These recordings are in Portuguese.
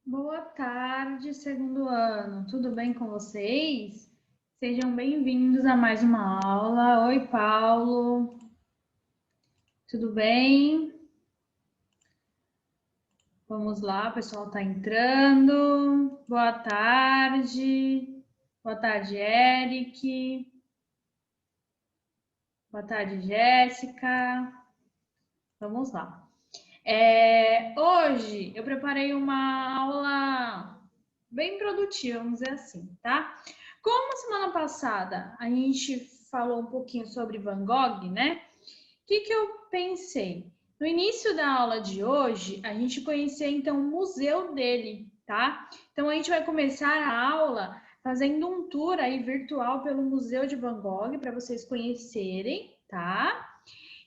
Boa tarde, segundo ano. Tudo bem com vocês? Sejam bem-vindos a mais uma aula. Oi, Paulo. Tudo bem? Vamos lá, o pessoal está entrando. Boa tarde. Boa tarde, Eric. Boa tarde, Jéssica. Vamos lá. Hoje eu preparei uma aula bem produtiva, vamos dizer assim, tá? Como semana passada a gente falou um pouquinho sobre Van Gogh, né? O que eu pensei? No início da aula de hoje, a gente conhecer então o museu dele, tá? Então a gente vai começar a aula fazendo um tour aí virtual pelo Museu de Van Gogh para vocês conhecerem, tá?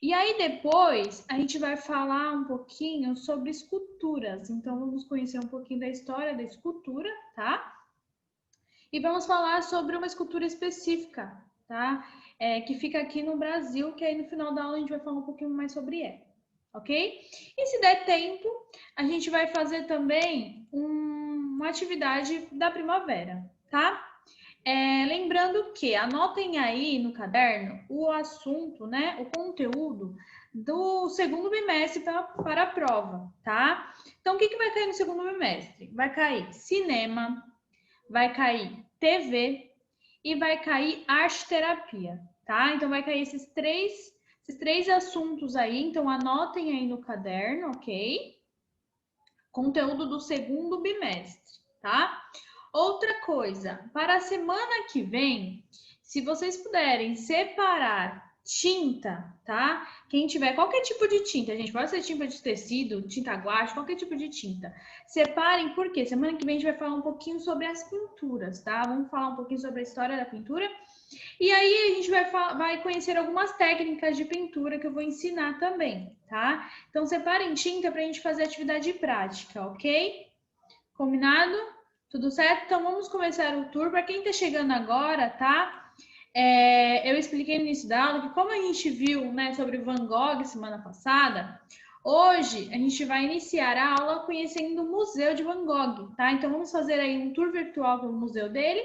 E aí depois a gente vai falar um pouquinho sobre esculturas. Então vamos conhecer um pouquinho da história da escultura, tá? E vamos falar sobre uma escultura específica, tá? Que fica aqui no Brasil, que aí no final da aula a gente vai falar um pouquinho mais sobre ela, ok? E se der tempo, a gente vai fazer também uma atividade da primavera, tá? Lembrando que anotem aí no caderno o assunto, né? O conteúdo do segundo bimestre para a prova, tá? Então, o que vai cair no segundo bimestre? Vai cair cinema, vai cair TV e vai cair arte terapia, tá? Então, vai cair esses três assuntos aí. Então, anotem aí no caderno, ok? Conteúdo do segundo bimestre, tá? Outra coisa, para a semana que vem, se vocês puderem separar tinta, tá? Quem tiver qualquer tipo de tinta, gente, pode ser tinta de tecido, tinta guache, qualquer tipo de tinta. Separem, porque semana que vem a gente vai falar um pouquinho sobre as pinturas, tá? Vamos falar um pouquinho sobre a história da pintura. E aí a gente vai conhecer algumas técnicas de pintura que eu vou ensinar também, tá? Então separem tinta para a gente fazer atividade prática, ok? Combinado? Tudo certo? Então vamos começar o tour. Para quem está chegando agora, tá? Eu expliquei no início da aula que como a gente viu, né, sobre Van Gogh semana passada, hoje a gente vai iniciar a aula conhecendo o Museu de Van Gogh, tá? Então vamos fazer aí um tour virtual pelo museu dele.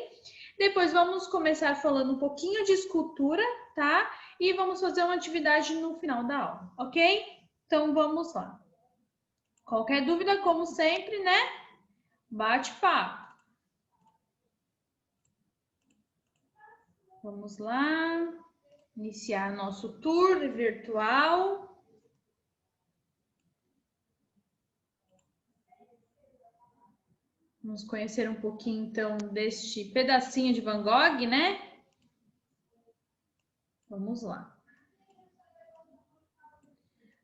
Depois vamos começar falando um pouquinho de escultura, tá? E vamos fazer uma atividade no final da aula, ok? Então vamos lá. Qualquer dúvida, como sempre, né? Bate-papo. Vamos lá. Iniciar nosso tour virtual. Vamos conhecer um pouquinho, então, deste pedacinho de Van Gogh, né? Vamos lá.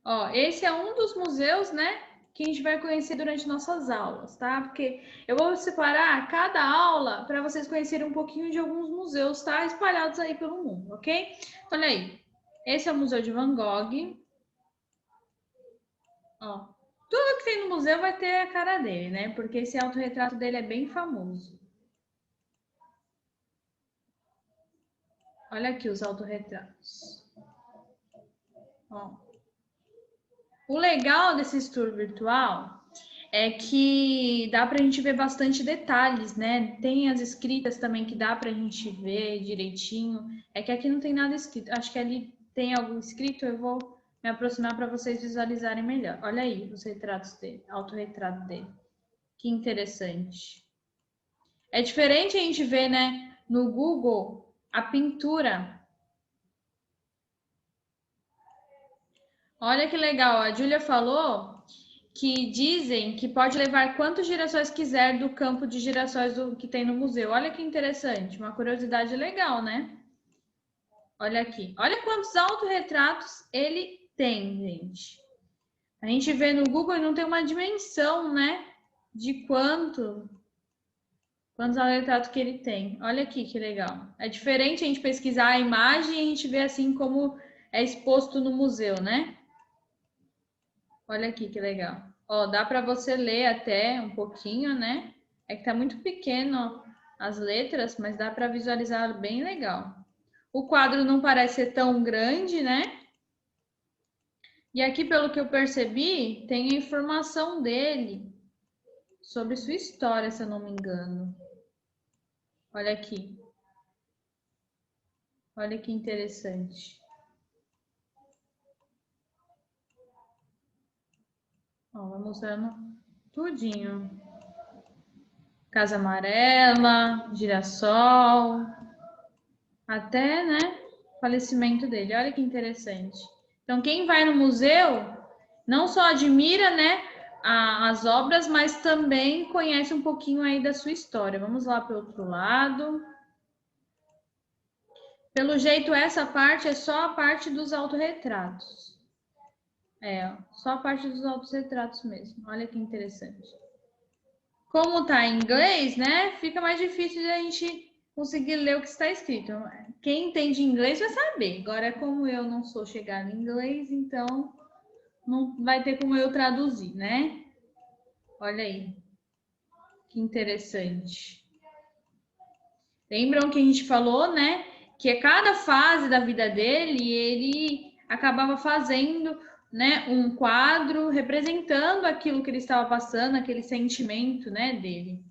Ó, esse é um dos museus, né, que a gente vai conhecer durante nossas aulas, tá? Porque eu vou separar cada aula para vocês conhecerem um pouquinho de alguns museus, tá? Espalhados aí pelo mundo, ok? Olha aí. Esse é o Museu de Van Gogh. Ó, tudo que tem no museu vai ter a cara dele, né? Porque esse autorretrato dele é bem famoso. Olha aqui os autorretratos. Ó. O legal desse tour virtual é que dá para a gente ver bastante detalhes, né? Tem as escritas também que dá para a gente ver direitinho. É que aqui não tem nada escrito. Acho que ali tem algo escrito, eu vou me aproximar para vocês visualizarem melhor. Olha aí os retratos dele, autorretrato dele. Que interessante. É diferente a gente ver, né, no Google a pintura. Olha que legal, a Júlia falou que dizem que pode levar quantos girassóis quiser do campo de girassóis que tem no museu. Olha que interessante, uma curiosidade legal, né? Olha aqui, olha quantos autorretratos ele tem, gente. A gente vê no Google e não tem uma dimensão, né, de quantos autorretratos que ele tem. Olha aqui que legal. É diferente a gente pesquisar a imagem e a gente ver assim como é exposto no museu, né? Olha aqui que legal. Ó, dá para você ler até um pouquinho, né? É que tá muito pequeno as letras, mas dá para visualizar bem legal. O quadro não parece ser tão grande, né? E aqui, pelo que eu percebi, tem a informação dele. sobre sua história, se eu não me engano. Olha aqui. Olha que interessante. Ó, vai mostrando tudinho. Casa Amarela, Girassol, até, né, o falecimento dele. Olha que interessante. Então, quem vai no museu não só admira, né, as obras, mas também conhece um pouquinho aí da sua história. Vamos lá para o outro lado. Pelo jeito, essa parte é só a parte dos autorretratos. É, só a parte dos autorretratos mesmo. Olha que interessante. Como tá em inglês, né? Fica mais difícil de a gente conseguir ler o que está escrito. Quem entende inglês vai saber. Agora, como eu não sou chegada em inglês, então não vai ter como eu traduzir, né? Olha aí. Que interessante. Lembram que a gente falou, né? Que a cada fase da vida dele, ele acabava fazendo, né, um quadro representando aquilo que ele estava passando, aquele sentimento, né, dele.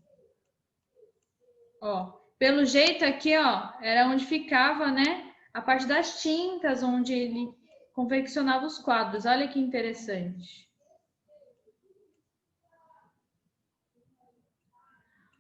Ó, pelo jeito aqui, ó, era onde ficava, né, a parte das tintas, onde ele confeccionava os quadros. Olha que interessante.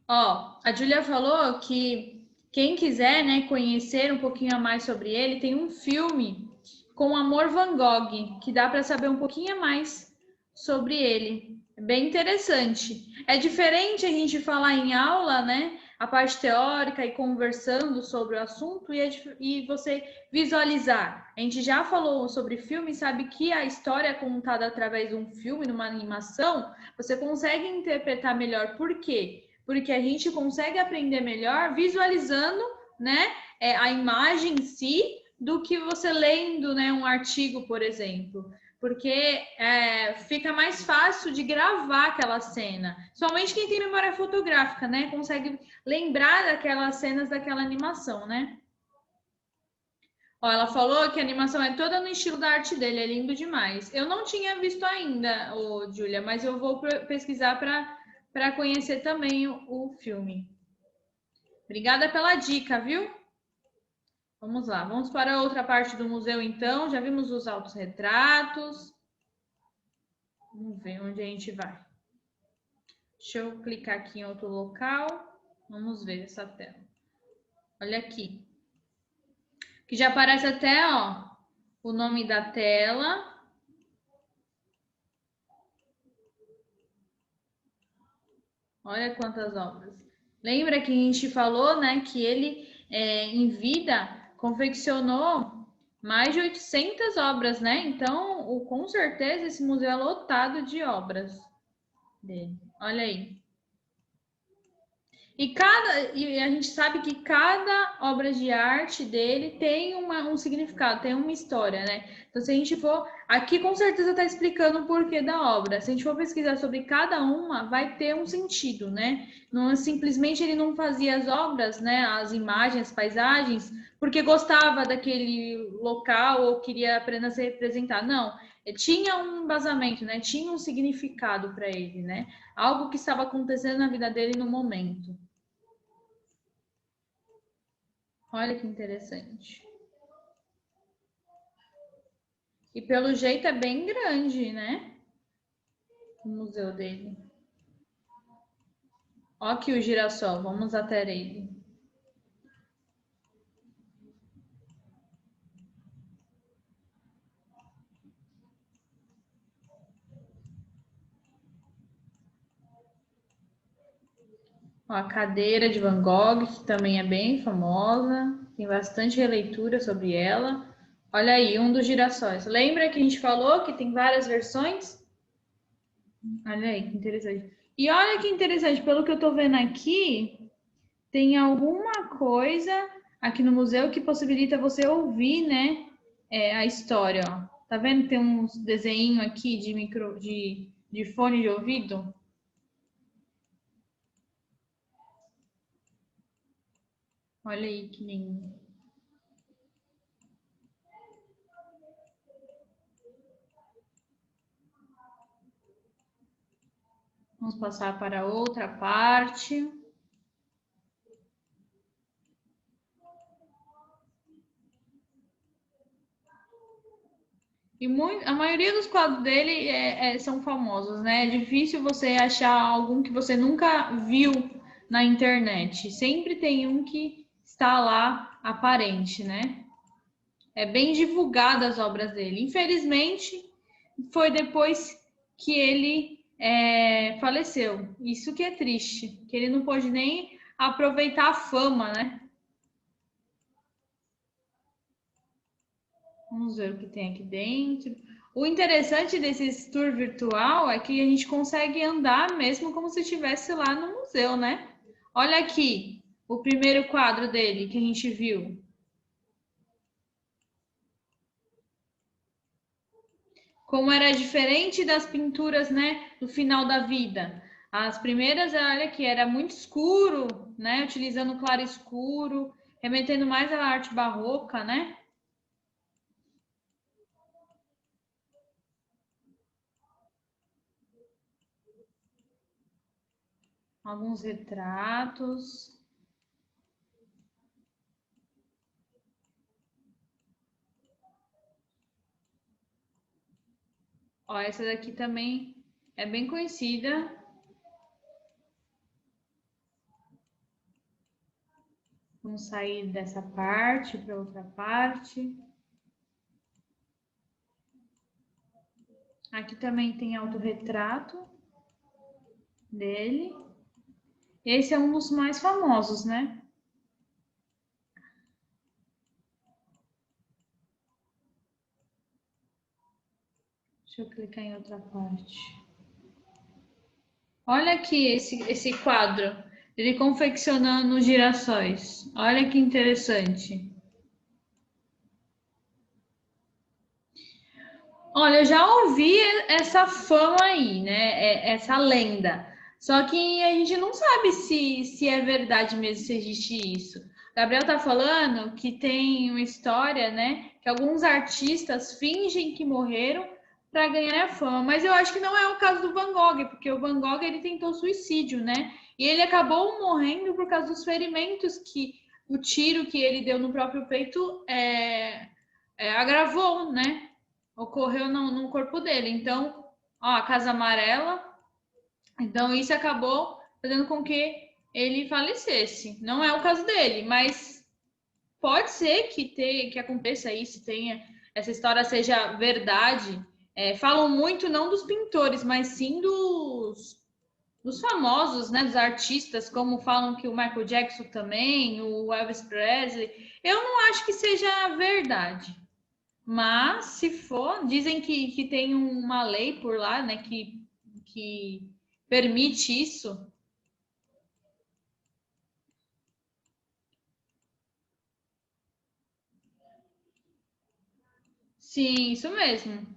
Ó, a Julia falou que quem quiser, né, conhecer um pouquinho a mais sobre ele, tem um filme com Amor Van Gogh, que dá para saber um pouquinho a mais sobre ele. É bem interessante. É diferente a gente falar em aula, né, a parte teórica e conversando sobre o assunto e você visualizar. A gente já falou sobre filme, sabe que a história é contada através de um filme, numa animação, você consegue interpretar melhor por quê? Porque a gente consegue aprender melhor visualizando, né, a imagem em si do que você lendo, né, um artigo, por exemplo. Porque fica mais fácil de gravar aquela cena. Somente quem tem memória fotográfica, né, consegue lembrar daquelas cenas daquela animação, né? Ó, ela falou que a animação é toda no estilo da arte dele, é lindo demais. Eu não tinha visto ainda, ô, Júlia, mas eu vou pesquisar para conhecer também o filme. Obrigada pela dica, viu? Vamos lá, vamos para a outra parte do museu então. Já vimos os autorretratos. Vamos ver onde a gente vai. Deixa eu clicar aqui em outro local. Vamos ver essa tela. Olha aqui. Que já aparece até, ó, o nome da tela. Olha quantas obras. Lembra que a gente falou, né, que ele, em vida, confeccionou mais de 800 obras, né? Então, com certeza, esse museu é lotado de obras dele. Olha aí. E a gente sabe que cada obra de arte dele tem um significado, tem uma história, né? Então, se a gente for. Aqui com certeza está explicando o porquê da obra. Se a gente for pesquisar sobre cada uma, vai ter um sentido, né? Não é simplesmente ele não fazia as obras, né? As imagens, as paisagens, porque gostava daquele local ou queria apenas representar. Não. Tinha um embasamento, né? Tinha um significado para ele, né? Algo que estava acontecendo na vida dele no momento. Olha que interessante. E pelo jeito é bem grande, né? O museu dele. Ó aqui o girassol, vamos até ele. Ó, a cadeira de Van Gogh, que também é bem famosa, tem bastante releitura sobre ela. Olha aí, um dos girassóis. Lembra que a gente falou que tem várias versões? Olha aí, que interessante. E olha que interessante, pelo que eu tô vendo aqui, tem alguma coisa aqui no museu que possibilita você ouvir, né, a história, ó. Tá vendo? Tem uns desenho aqui de fone de ouvido. Olha aí que lindo. Vamos passar para outra parte. E a maioria dos quadros dele são famosos, né? É difícil você achar algum que você nunca viu na internet. Sempre tem um que está lá aparente, né? É bem divulgada as obras dele. Infelizmente, foi depois que ele faleceu. Isso que é triste, que ele não pôde nem aproveitar a fama, né? Vamos ver o que tem aqui dentro. O interessante desse tour virtual é que a gente consegue andar mesmo como se estivesse lá no museu, né? Olha aqui o primeiro quadro dele que a gente viu. Como era diferente das pinturas, né, do final da vida. As primeiras, olha aqui, era muito escuro, né, utilizando claro escuro, remetendo mais à arte barroca, né? Alguns retratos. Ó, essa daqui também é bem conhecida. Vamos sair dessa parte para outra parte. Aqui também tem autorretrato dele. Esse é um dos mais famosos, né? Deixa eu clicar em outra parte. Olha aqui esse quadro. Ele confeccionando girassóis. Olha que interessante. Olha, eu já ouvi essa fama aí, né? Essa lenda. Só que a gente não sabe se é verdade mesmo, se existe isso. Gabriel tá falando que tem uma história, né? Que alguns artistas fingem que morreram para ganhar a fama. Mas eu acho que não é o caso do Van Gogh, porque o Van Gogh ele tentou suicídio, né? E ele acabou morrendo por causa dos ferimentos que o tiro que ele deu no próprio peito agravou, né? Ocorreu no corpo dele. Então, ó, a Casa Amarela. Então, isso acabou fazendo com que ele falecesse. Não é o caso dele, mas pode ser que aconteça isso, tenha essa história seja verdade. Falam muito não dos pintores, mas sim dos famosos, né, dos artistas, como falam que o Michael Jackson também, o Elvis Presley. Eu não acho que seja verdade. Mas, se for, dizem que tem uma lei por lá, né, que permite isso. Sim, isso mesmo.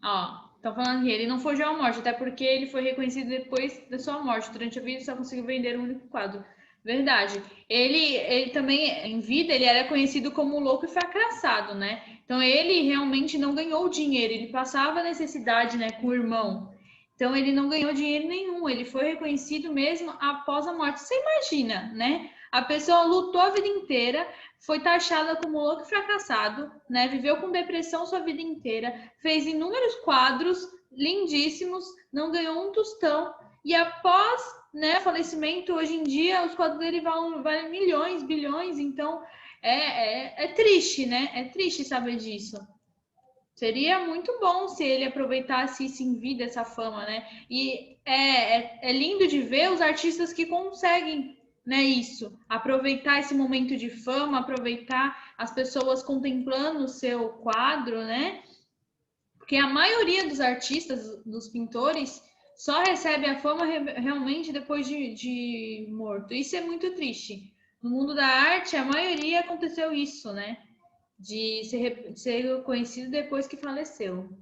Ó, estão falando que ele não fugiu à morte, até porque ele foi reconhecido depois da sua morte. Durante a vida, só conseguiu vender um único quadro. Verdade. Ele também, em vida, ele era conhecido como louco e fracassado, né? Então, ele realmente não ganhou dinheiro. Ele passava necessidade, né, com o irmão. Então, ele não ganhou dinheiro nenhum. Ele foi reconhecido mesmo após a morte. Você imagina, né? A pessoa lutou a vida inteira, foi taxada como louco e fracassado, né? Viveu com depressão sua vida inteira, fez inúmeros quadros lindíssimos, não ganhou um tostão e após, né, falecimento, hoje em dia os quadros dele valem milhões, bilhões, então é triste, né? É triste saber disso. Seria muito bom se ele aproveitasse isso em vida, essa fama, né? E é lindo de ver os artistas que conseguem, né, isso, aproveitar esse momento de fama, aproveitar as pessoas contemplando o seu quadro, né? Porque a maioria dos artistas, dos pintores, só recebe a fama realmente depois de morto. Isso é muito triste. No mundo da arte, a maioria aconteceu isso, né? De ser conhecido depois que faleceu.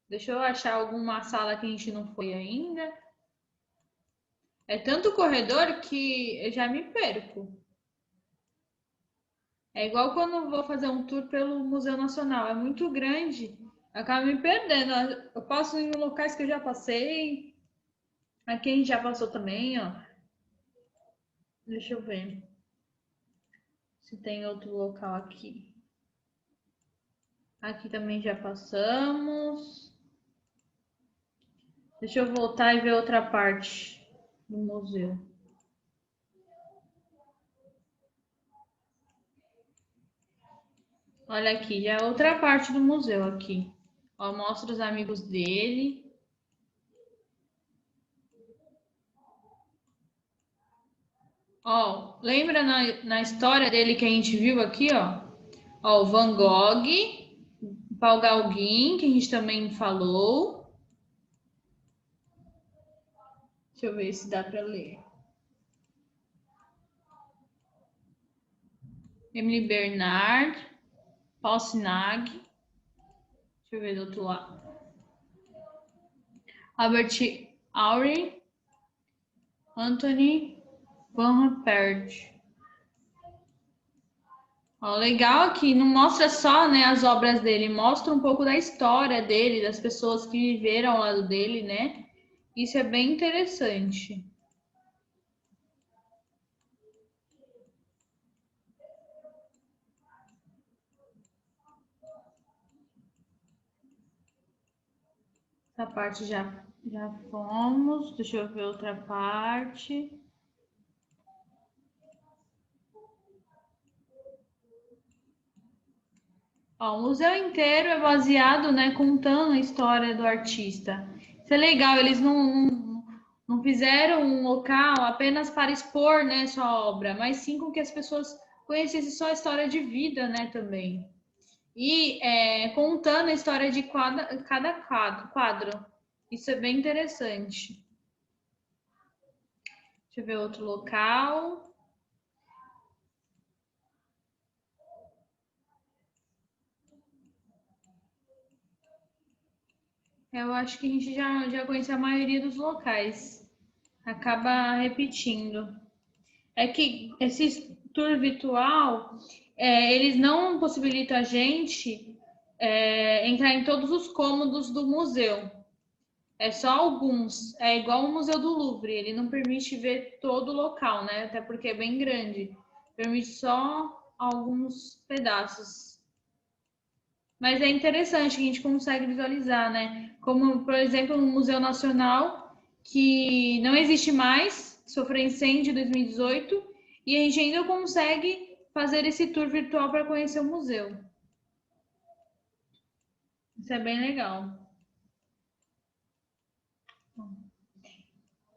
Deixa eu achar alguma sala que a gente não foi ainda. É tanto corredor que eu já me perco. É igual quando vou fazer um tour pelo Museu Nacional. É muito grande. acaba me perdendo. Eu passo em locais que eu já passei. Aqui a gente já passou também, ó. Deixa eu ver se tem outro local aqui. Aqui também já passamos. Deixa eu voltar e ver outra parte do museu. Olha aqui, já é outra parte do museu aqui. Ó, mostra os amigos dele. Ó, lembra na história dele que a gente viu aqui, ó? Ó, o Van Gogh, o Paul Gauguin, que a gente também falou. Deixa eu ver se dá para ler. Emily Bernard, Paul Sinag. Deixa eu ver do outro lado. Albert Aury, Anthony Van Pert. Ó, legal que não mostra só, né, as obras dele, mostra um pouco da história dele, das pessoas que viveram ao lado dele, né? Isso é bem interessante. Essa parte já fomos. Deixa eu ver outra parte. Ó, o museu inteiro é baseado, né, contando a história do artista. Isso é legal, eles não fizeram um local apenas para expor, né, sua obra, mas sim com que as pessoas conhecessem sua história de vida, né, também. E contando a história de cada quadro. Isso é bem interessante. Deixa eu ver outro local. Eu acho que a gente já conhece a maioria dos locais. Acaba repetindo. É que esse tour virtual, eles não possibilitam a gente entrar em todos os cômodos do museu. É só alguns. É igual o Museu do Louvre, ele não permite ver todo o local, né? Até porque é bem grande. Permite só alguns pedaços. Mas é interessante que a gente consegue visualizar, né? Como, por exemplo, no Museu Nacional, que não existe mais, sofreu incêndio em 2018, e a gente ainda consegue fazer esse tour virtual para conhecer o museu. Isso é bem legal.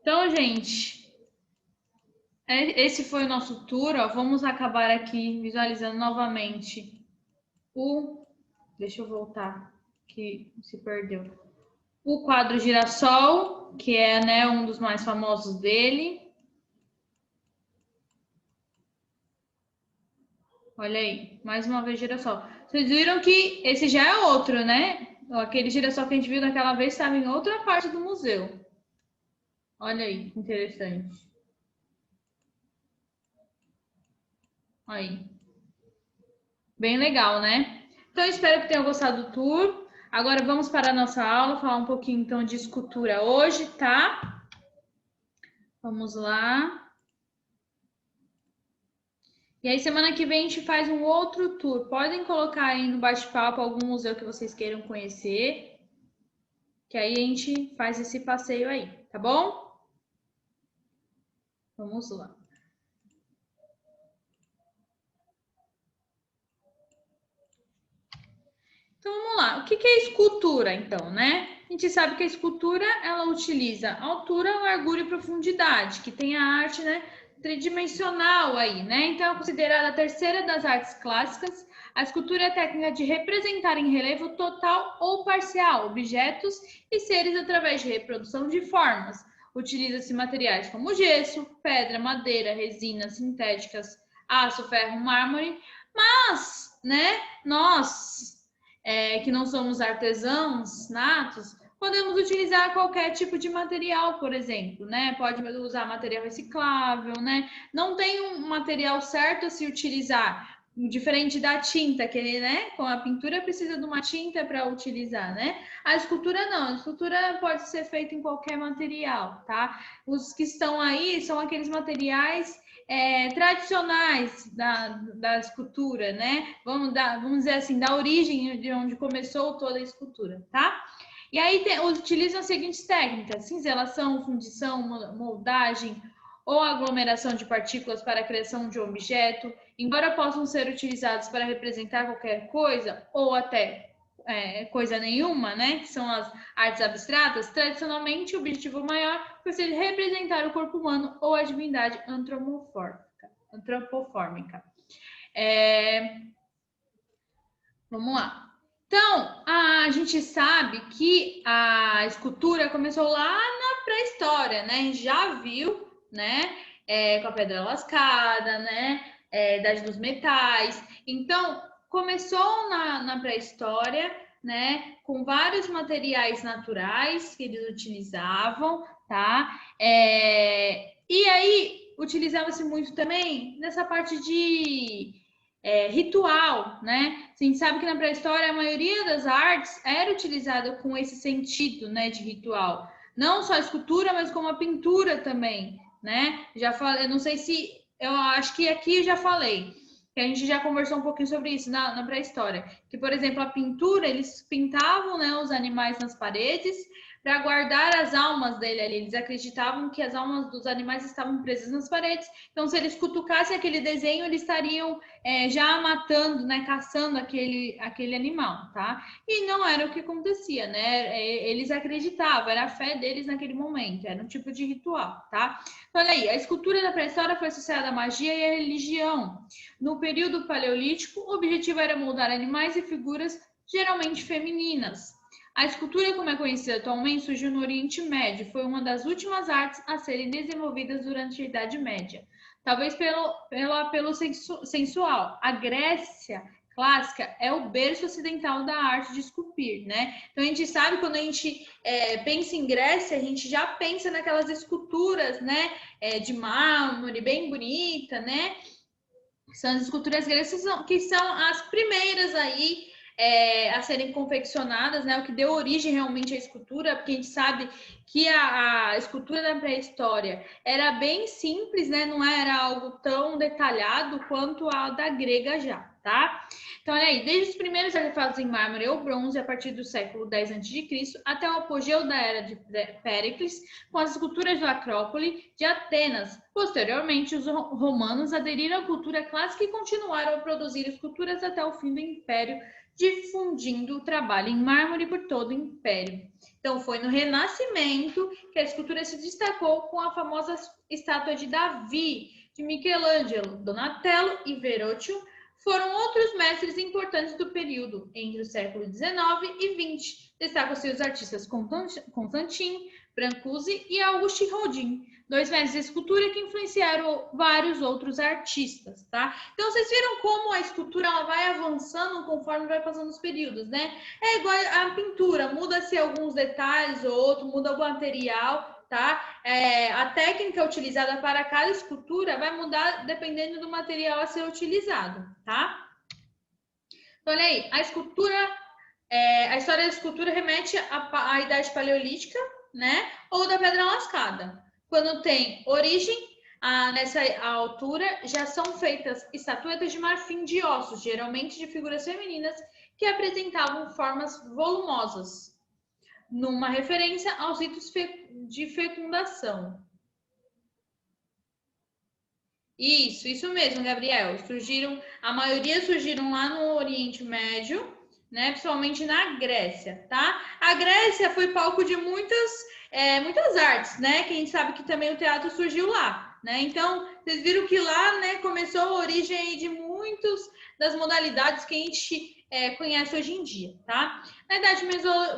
Então, gente, esse foi o nosso tour. Ó. Vamos acabar aqui visualizando novamente o... Deixa eu voltar, que se perdeu. O quadro Girassol, que é, né, um dos mais famosos dele. Olha aí, mais uma vez girassol. Vocês viram que esse já é outro, né? Aquele girassol que a gente viu daquela vez estava em outra parte do museu. Olha aí, interessante. Aí. Bem legal, né? Então, espero que tenham gostado do tour. Agora vamos para a nossa aula, falar um pouquinho então de escultura hoje, tá? Vamos lá. E aí, semana que vem a gente faz um outro tour. Podem colocar aí no bate-papo algum museu que vocês queiram conhecer. Que aí a gente faz esse passeio aí, tá bom? Vamos lá. Então vamos lá. O que é escultura, então, né? A gente sabe que a escultura ela utiliza altura, largura e profundidade, que tem a arte, né, tridimensional aí, né? Então é considerada a terceira das artes clássicas. A escultura é a técnica de representar em relevo total ou parcial objetos e seres através de reprodução de formas. Utiliza-se materiais como gesso, pedra, madeira, resinas sintéticas, aço, ferro, mármore, mas, né, nós que não somos artesãos natos, podemos utilizar qualquer tipo de material, por exemplo, né? Pode usar material reciclável, né? Não tem um material certo a se utilizar. diferente da tinta, que, né, com a pintura precisa de uma tinta para utilizar, né? A escultura não, a escultura pode ser feita em qualquer material, tá? Os que estão aí são aqueles materiais tradicionais da escultura, né? Vamos dizer assim, da origem de onde começou toda a escultura, tá? E aí utilizam as seguintes técnicas: cinzelação, fundição, moldagem ou aglomeração de partículas para a criação de um objeto, embora possam ser utilizados para representar qualquer coisa ou até coisa nenhuma, né? Que são as artes abstratas. Tradicionalmente, o objetivo maior foi ser representar o corpo humano ou a divindade antropomórfica. Vamos lá. Então, a gente sabe que a escultura começou lá na pré-história, né? A gente já viu, né? Com a pedra lascada, né? Idade dos metais. Então, começou na pré-história, né? Com vários materiais naturais que eles utilizavam, tá? E aí, utilizava-se muito também nessa parte de ritual, né? A gente sabe que na pré-história a maioria das artes era utilizada com esse sentido, né, de ritual. Não só a escultura, mas como a pintura também, né? Já falei, não sei se eu acho que aqui eu já falei, que a gente já conversou um pouquinho sobre isso na pré-história, que por exemplo a pintura, eles pintavam, né, os animais nas paredes para guardar as almas dele ali. Eles acreditavam que as almas dos animais estavam presas nas paredes. Então, se eles cutucassem aquele desenho, eles estariam já matando, né, caçando aquele animal, tá? E não era o que acontecia, né? Eles acreditavam, era a fé deles naquele momento, era um tipo de ritual, tá? Então, olha aí, a escultura da pré-história foi associada à magia e à religião. No período paleolítico, o objetivo era moldar animais e figuras geralmente femininas. A escultura, como é conhecida atualmente, surgiu no Oriente Médio. Foi uma das últimas artes a serem desenvolvidas durante a Idade Média. Talvez pelo sensual. A Grécia clássica é o berço ocidental da arte de esculpir, né? Então a gente sabe, quando a gente pensa em Grécia, a gente já pensa naquelas esculturas, né? De mármore, bem bonita, né? São as esculturas gregas que são as primeiras aí a serem confeccionadas, né? O que deu origem realmente à escultura, porque a gente sabe que a escultura da pré-história era bem simples, né? Não era algo tão detalhado quanto a da grega já, tá? Então, olha aí, desde os primeiros artefatos em mármore ou bronze, a partir do século X a.C., até o apogeu da era de Péricles, com as esculturas do Acrópole de Atenas. Posteriormente, os romanos aderiram à cultura clássica e continuaram a produzir esculturas até o fim do Império, difundindo o trabalho em mármore por todo o Império. Então, foi no Renascimento que a escultura se destacou com a famosa estátua de Davi, de Michelangelo, Donatello e Verrocchio. Foram outros mestres importantes do período, entre o século XIX e XX. Destacam-se os artistas Constantin, Brancusi e Auguste Rodin, dois mestres de escultura que influenciaram vários outros artistas, tá? Então, vocês viram como a escultura ela vai avançando conforme vai passando os períodos, né? É igual a pintura, muda-se alguns detalhes ou outro, muda o material, tá? A técnica utilizada para cada escultura vai mudar dependendo do material a ser utilizado, tá? Então, olha aí, a história da escultura remete à idade paleolítica, né? Ou da pedra lascada. Quando tem origem, nessa altura, já são feitas estatuetas de marfim de ossos, geralmente de figuras femininas, que apresentavam formas volumosas, numa referência aos ritos de fecundação. Isso mesmo, Gabriel. A maioria surgiram lá no Oriente Médio, né? Principalmente na Grécia, tá? A Grécia foi palco de muitas artes, né? Que a gente sabe que também o teatro surgiu lá, né? Então, vocês viram que lá, né, começou a origem de muitas das modalidades que a gente conhece hoje em dia, tá? Na Idade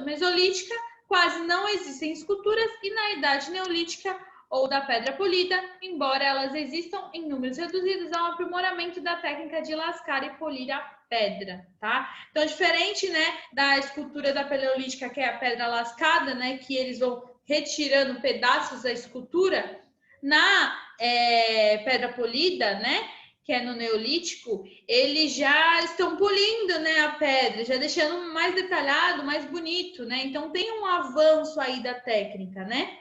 Mesolítica, quase não existem esculturas e na Idade Neolítica ou da pedra polida, embora elas existam em números reduzidos, há um aprimoramento da técnica de lascar e polir a pedra, tá? Então, diferente, né, da escultura da paleolítica, que é a pedra lascada, né, que eles vão retirando pedaços da escultura, na pedra polida, né, que é no Neolítico, eles já estão polindo, né, a pedra, já deixando mais detalhado, mais bonito, né? Então tem um avanço aí da técnica, né?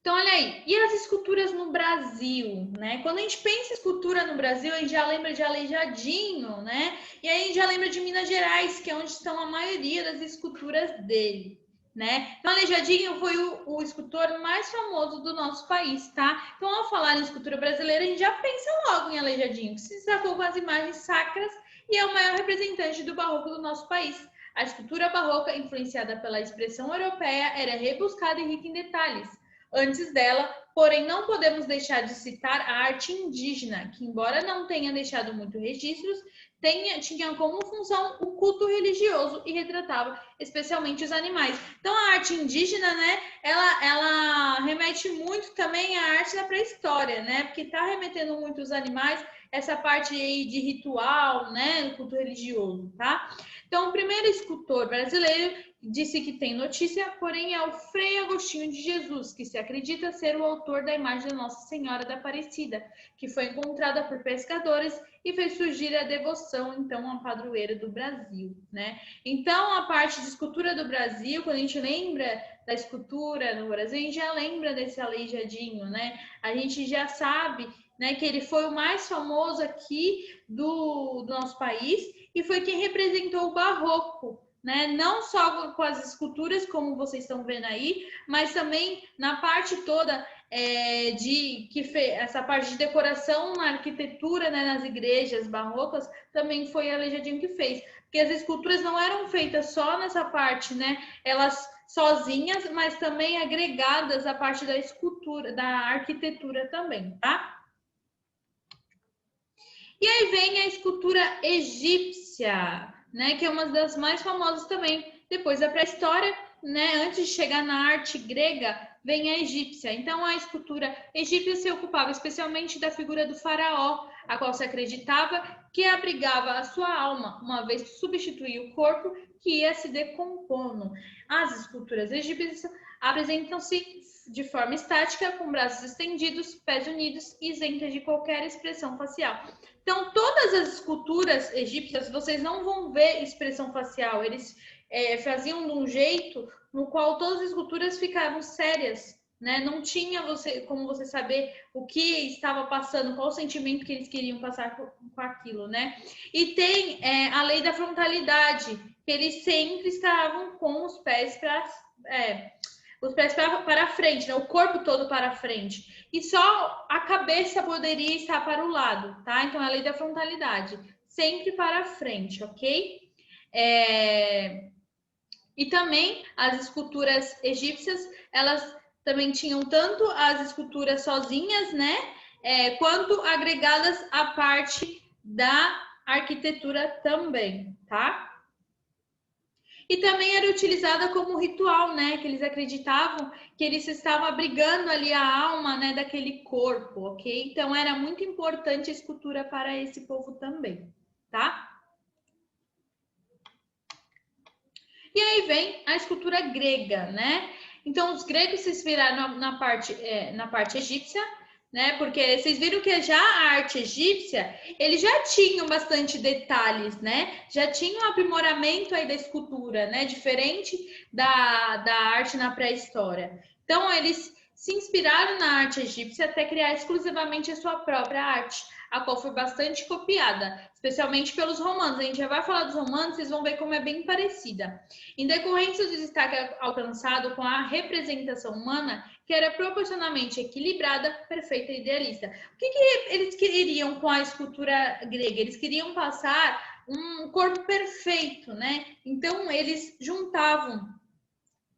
Então, olha aí, e as esculturas no Brasil, né? Quando a gente pensa em escultura no Brasil, a gente já lembra de Aleijadinho, né? E aí a gente já lembra de Minas Gerais, que é onde estão a maioria das esculturas dele, né? Então, Aleijadinho foi o escultor mais famoso do nosso país, tá? Então, ao falar em escultura brasileira, a gente já pensa logo em Aleijadinho, que se destacou com as imagens sacras e é o maior representante do barroco do nosso país. A escultura barroca, influenciada pela expressão europeia, era rebuscada e rica em detalhes. Antes dela, porém, não podemos deixar de citar a arte indígena, que, embora não tenha deixado muitos registros, tinha como função o culto religioso e retratava especialmente os animais. Então, a arte indígena, né, ela remete muito também à arte da pré-história, né, porque está remetendo muito os animais, essa parte aí de ritual, né, do culto religioso, tá? Então, o primeiro escultor brasileiro disse que tem notícia, porém é o Frei Agostinho de Jesus, que se acredita ser o autor da imagem da Nossa Senhora da Aparecida, que foi encontrada por pescadores e fez surgir a devoção, então, à padroeira do Brasil, né? Então, a parte de escultura do Brasil, quando a gente lembra da escultura no Brasil, a gente já lembra desse Aleijadinho, né? A gente já sabe, né, que ele foi o mais famoso aqui do nosso país e foi quem representou o barroco, né? Não só com as esculturas, como vocês estão vendo aí, mas também na parte toda essa parte de decoração na arquitetura, né, nas igrejas barrocas, também foi Aleijadinho que fez. Porque as esculturas não eram feitas só nessa parte, né? Elas sozinhas, mas também agregadas à parte da escultura, da arquitetura também, tá? E aí vem a escultura egípcia, né, que é uma das mais famosas também. Depois da pré-história, né, antes de chegar na arte grega, vem a egípcia. Então, a escultura egípcia se ocupava especialmente da figura do faraó, a qual se acreditava que abrigava a sua alma, uma vez que substituía o corpo que ia se decompondo. As esculturas egípcias apresentam-se de forma estática, com braços estendidos, pés unidos e isentas de qualquer expressão facial. Então, todas as esculturas egípcias, vocês não vão ver expressão facial. Eles faziam de um jeito no qual todas as esculturas ficavam sérias, né? Não tinha como você saber o que estava passando, qual o sentimento que eles queriam passar com aquilo, né? E tem a lei da frontalidade, que eles sempre estavam com os pés para frente, né? O corpo todo para frente. E só a cabeça poderia estar para o lado, tá? Então, a lei da frontalidade. Sempre para frente, ok? E também as esculturas egípcias, elas também tinham tanto as esculturas sozinhas, né? Quanto agregadas à parte da arquitetura também, tá? E também era utilizada como ritual, né? Que eles acreditavam que eles estavam abrigando ali a alma, né, daquele corpo, ok? Então era muito importante a escultura para esse povo também, tá? E aí vem a escultura grega, né? Então os gregos se inspiraram na parte egípcia, né? Porque vocês viram que já a arte egípcia, eles já tinham bastante detalhes, né? Já tinham um aprimoramento aí da escultura, né? Diferente da arte na pré-história. Então, eles se inspiraram na arte egípcia até criar exclusivamente a sua própria arte, a qual foi bastante copiada, especialmente pelos romanos. A gente já vai falar dos romanos, vocês vão ver como é bem parecida. Em decorrência do destaque alcançado com a representação humana, que era proporcionalmente equilibrada, perfeita e idealista. O que eles queriam com a escultura grega? Eles queriam passar um corpo perfeito, né? Então, eles juntavam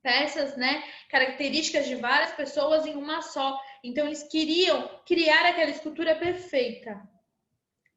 peças, né, características de várias pessoas em uma só. Então, eles queriam criar aquela escultura perfeita,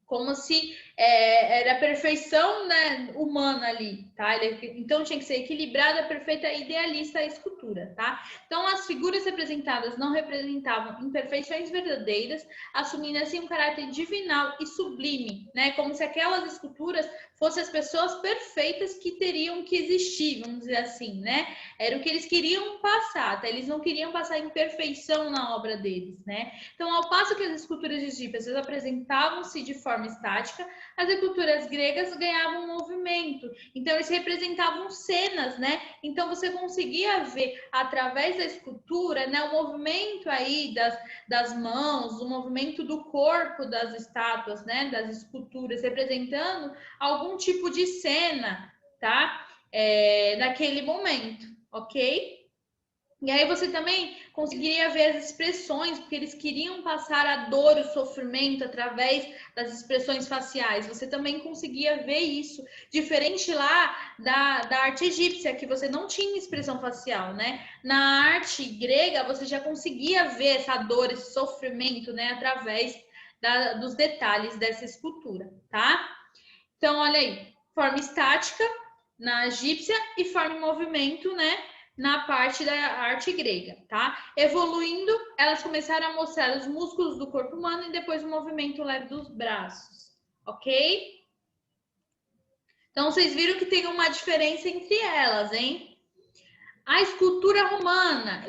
como se era a perfeição, né, humana ali, tá? Então tinha que ser equilibrada, perfeita e idealista a escultura, tá? Então as figuras representadas não representavam imperfeições verdadeiras, assumindo assim um caráter divinal e sublime, né? Como se aquelas esculturas fossem as pessoas perfeitas que teriam que existir, vamos dizer assim, né? Era o que eles queriam passar, tá? Eles não queriam passar imperfeição na obra deles, né? Então, ao passo que as esculturas egípcias apresentavam-se de forma estática, as esculturas gregas ganhavam movimento. Então, eles representavam cenas, né? Então, você conseguia ver, através da escultura, né, o movimento aí das mãos, o movimento do corpo das estátuas, né, das esculturas, representando algum tipo de cena, tá? Naquele momento, ok? E aí você também conseguiria ver as expressões, porque eles queriam passar a dor e o sofrimento através das expressões faciais. Você também conseguia ver isso, diferente lá da arte egípcia, que você não tinha expressão facial, né? Na arte grega, você já conseguia ver essa dor, esse sofrimento, né? Através dos detalhes dessa escultura, tá? Então, olha aí, forma estática na egípcia e forma em movimento, né? Na parte da arte grega, tá? Evoluindo, elas começaram a mostrar os músculos do corpo humano e depois o movimento leve dos braços, ok? Então, vocês viram que tem uma diferença entre elas, hein? A escultura romana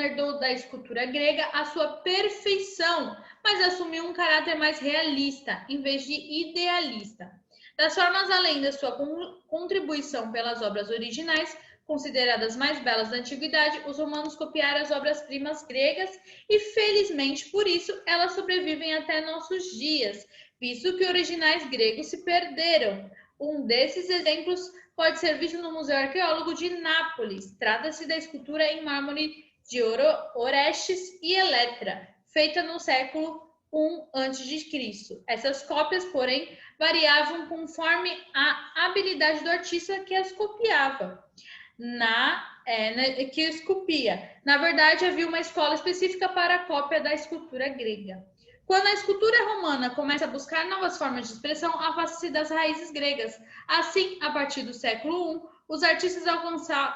herdou da escultura grega a sua perfeição, mas assumiu um caráter mais realista, em vez de idealista. Das formas além da sua contribuição pelas obras originais, consideradas mais belas da antiguidade, os romanos copiaram as obras-primas gregas e, felizmente por isso, elas sobrevivem até nossos dias, visto que originais gregos se perderam. Um desses exemplos pode ser visto no Museu Arqueólogo de Nápoles. Trata-se da escultura em mármore de Orestes e Eletra, feita no século I a.C. Essas cópias, porém, variavam conforme a habilidade do artista que as copiava. Que esculpia. Na verdade, havia uma escola específica para a cópia da escultura grega. Quando a escultura romana começa a buscar novas formas de expressão, afasta-se das raízes gregas. Assim, a partir do século I, os artistas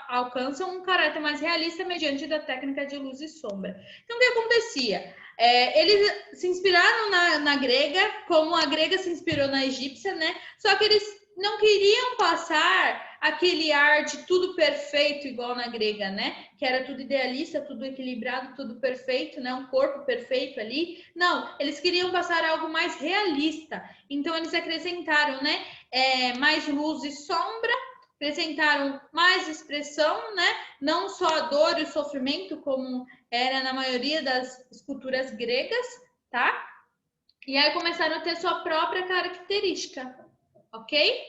alcançam um caráter mais realista mediante da técnica de luz e sombra. Então, o que acontecia? Eles se inspiraram na grega, como a grega se inspirou na egípcia, né? Só que eles não queriam passar aquele ar de tudo perfeito igual na grega, né? Que era tudo idealista, tudo equilibrado, tudo perfeito, né? Um corpo perfeito ali. Não, eles queriam passar algo mais realista. Então eles acrescentaram, né? Mais luz e sombra, acrescentaram mais expressão, né? Não só a dor e o sofrimento, como era na maioria das esculturas gregas, tá? E aí começaram a ter sua própria característica. Ok?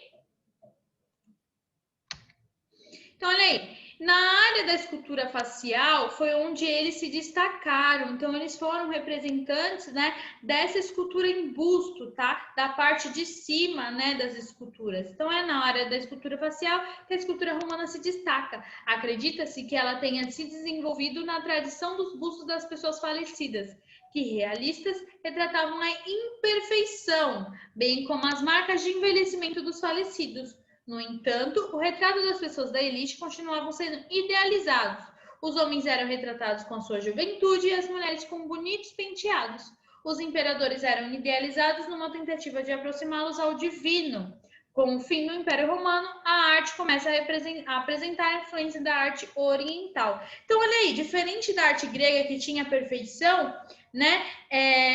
Então, olha aí. Na área da escultura facial foi onde eles se destacaram. Então, eles foram representantes, né, dessa escultura em busto, tá? Da parte de cima, né, das esculturas. Então, é na área da escultura facial que a escultura romana se destaca. Acredita-se que ela tenha se desenvolvido na tradição dos bustos das pessoas falecidas, que realistas retratavam a imperfeição, bem como as marcas de envelhecimento dos falecidos. No entanto, o retrato das pessoas da elite continuavam sendo idealizados. Os homens eram retratados com a sua juventude e as mulheres com bonitos penteados. Os imperadores eram idealizados numa tentativa de aproximá-los ao divino. Com o fim do Império Romano, a arte começa a apresentar a influência da arte oriental. Então, olha aí, diferente da arte grega que tinha perfeição, né?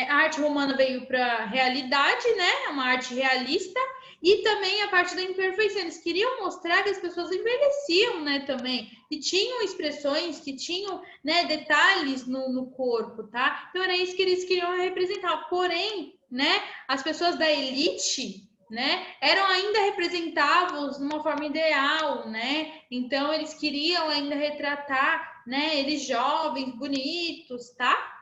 A arte romana veio para a realidade, né? Uma arte realista. E também a parte da imperfeição. Eles queriam mostrar que as pessoas envelheciam, né, também. Que tinham expressões, que tinham, né, detalhes no corpo, tá? Então, era isso que eles queriam representar. Porém, né, as pessoas da elite, né, eram ainda representados de uma forma ideal, né? Então, eles queriam ainda retratar, né, eles jovens, bonitos, tá?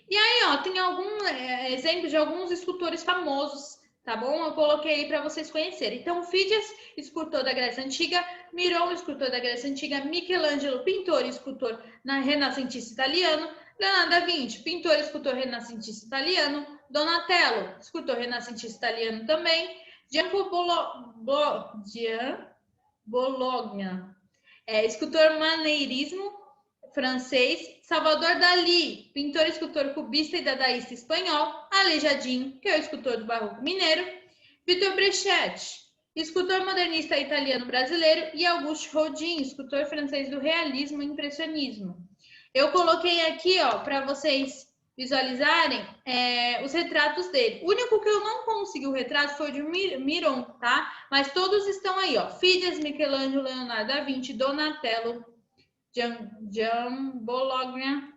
E aí, ó, tem algum exemplo de alguns escultores famosos, tá bom? Eu coloquei aí para vocês conhecerem. Então, Fídias, escultor da Grécia Antiga, Miron, escultor da Grécia Antiga, Michelangelo, pintor e escultor renascentista italiano, Leonardo da Vinci, pintor e escultor renascentista italiano, Donatello, escultor renascentista italiano também, Giacomo Bologna, escultor maneirismo, francês, Salvador Dalí, pintor, escultor cubista e dadaísta espanhol, Aleijadinho, que é o escultor do barroco mineiro, Victor Brecht, escultor modernista italiano brasileiro, e Auguste Rodin, escultor francês do realismo e impressionismo. Eu coloquei aqui, ó, para vocês visualizarem os retratos dele. O único que eu não consegui o retrato foi o de Miron, tá? Mas todos estão aí, ó. Fidias, Michelangelo, Leonardo da Vinci, Donatello, Jean Bologna,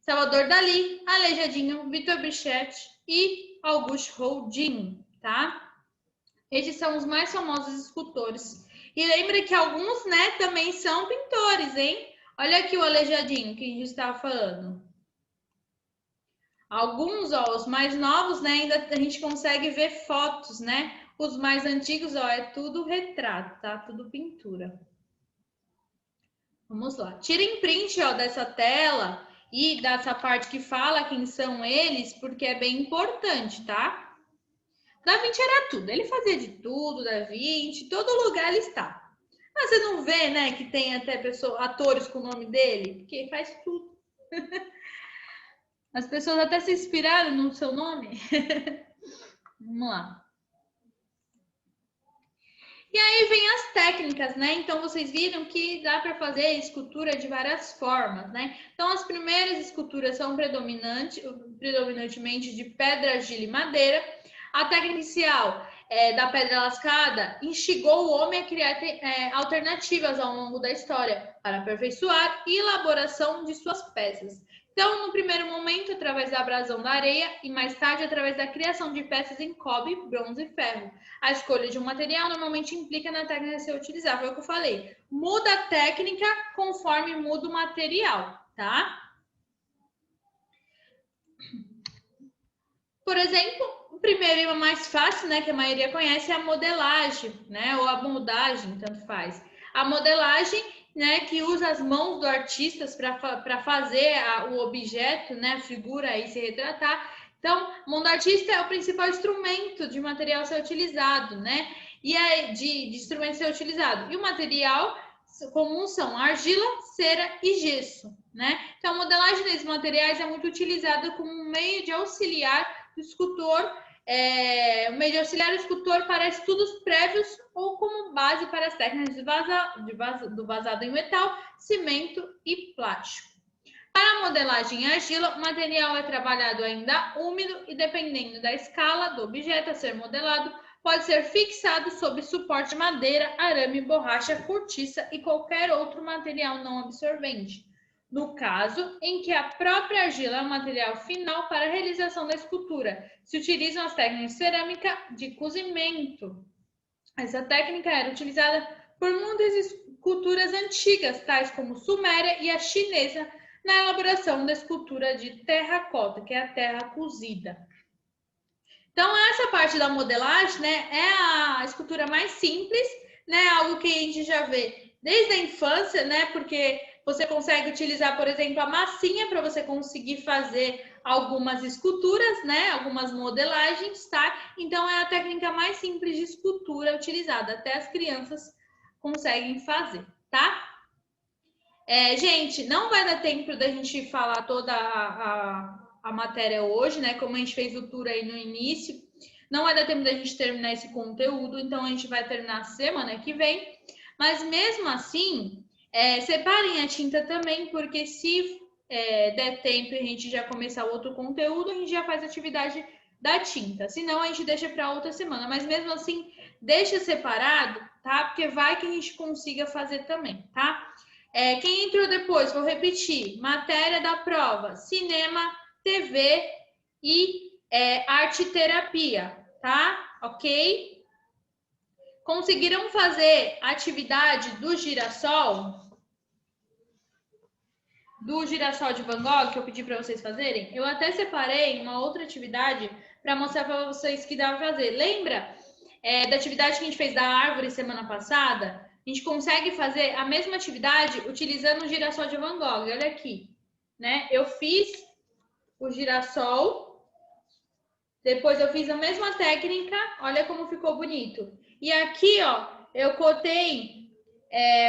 Salvador Dalí, Aleijadinho, Victor Brecht e Auguste Rodin, tá? Esses são os mais famosos escultores. E lembra que alguns, né, também são pintores, hein? Olha aqui o Aleijadinho que a gente estava falando. Alguns, ó, os mais novos, né, ainda a gente consegue ver fotos, né? Os mais antigos, ó, é tudo retrato, tá? Tudo pintura. Vamos lá. Tirem print, ó, dessa tela e dessa parte que fala quem são eles, porque é bem importante, tá? Da Vinci era tudo. Ele fazia de tudo, Da Vinci, todo lugar ele está. Mas você não vê, né, que tem até atores com o nome dele? Porque faz tudo. As pessoas até se inspiraram no seu nome. Vamos lá. E aí vem as técnicas, né? Então, vocês viram que dá para fazer escultura de várias formas, né? Então, as primeiras esculturas são predominantemente de pedra, argila e madeira. A técnica inicial da pedra lascada instigou o homem a criar alternativas ao longo da história para aperfeiçoar e elaboração de suas peças. Então, no primeiro momento, através da abrasão da areia e mais tarde através da criação de peças em cobre, bronze e ferro. A escolha de um material normalmente implica na técnica a ser utilizada. Foi o que eu falei. Muda a técnica conforme muda o material, tá? Por exemplo, o primeiro e o mais fácil, né, que a maioria conhece, é a modelagem, né, ou a moldagem, tanto faz. A modelagem, né, que usa as mãos do artista para fazer o objeto, né, a figura aí se retratar. Então, mão do artista é o principal instrumento de material ser utilizado, né, e de instrumento ser utilizado. E o material comum são argila, cera e gesso, né? Então, a modelagem desses materiais é muito utilizada como um meio de auxiliar o escultor, o meio de auxiliar o escultor para estudos prévios ou como base para as técnicas do vazado em metal, cimento e plástico. Para a modelagem em argila, o material é trabalhado ainda úmido e, dependendo da escala do objeto a ser modelado, pode ser fixado sob suporte de madeira, arame, borracha, cortiça e qualquer outro material não absorvente. No caso em que a própria argila é o material final para a realização da escultura, se utilizam as técnicas de cerâmica de cozimento. Essa técnica era utilizada por muitas esculturas antigas, tais como suméria e a chinesa, na elaboração da escultura de terracota, que é a terra cozida. Então, essa parte da modelagem, né, é a escultura mais simples, né, algo que a gente já vê desde a infância, né, porque você consegue utilizar, por exemplo, a massinha para você conseguir fazer algumas esculturas, né, algumas modelagens, tá? Então, é a técnica mais simples de escultura utilizada, até as crianças conseguem fazer, tá? Gente, não vai dar tempo da gente falar toda a matéria hoje, né? Como a gente fez o tour aí no início, não vai dar tempo da gente terminar esse conteúdo, então a gente vai terminar semana que vem. Mas mesmo assim, separem a tinta também, porque se der tempo e a gente já começar outro conteúdo, a gente já faz a atividade da tinta. Senão, a gente deixa para outra semana. Mas mesmo assim, deixa separado, tá? Porque vai que a gente consiga fazer também, tá? Quem entrou depois, vou repetir, matéria da prova, cinema, TV e arte terapia, tá? Ok? Conseguiram fazer a atividade do girassol? Do girassol de Van Gogh, que eu pedi para vocês fazerem? Eu até separei uma outra atividade para mostrar para vocês que dá para fazer. Lembra da atividade que a gente fez da árvore semana passada? A gente consegue fazer a mesma atividade utilizando o girassol de Van Gogh. Olha aqui, né? Eu fiz o girassol, depois eu fiz a mesma técnica, olha como ficou bonito. E aqui, ó, eu cotei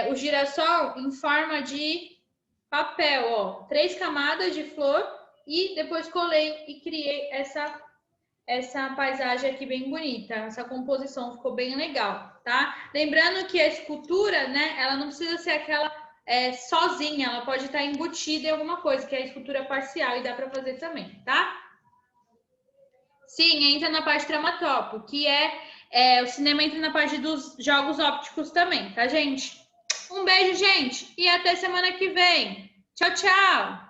o girassol em forma de papel, ó, 3 camadas de flor e depois colei e criei essa paisagem aqui bem bonita. Essa composição ficou bem legal, tá? Lembrando que a escultura, né, ela não precisa ser aquela sozinha, ela pode estar embutida em alguma coisa, que é a escultura parcial e dá para fazer também, tá? Sim, entra na parte Tramatropo, que o cinema entra na parte dos jogos ópticos também, tá, gente? Um beijo, gente, e até semana que vem. Tchau, tchau!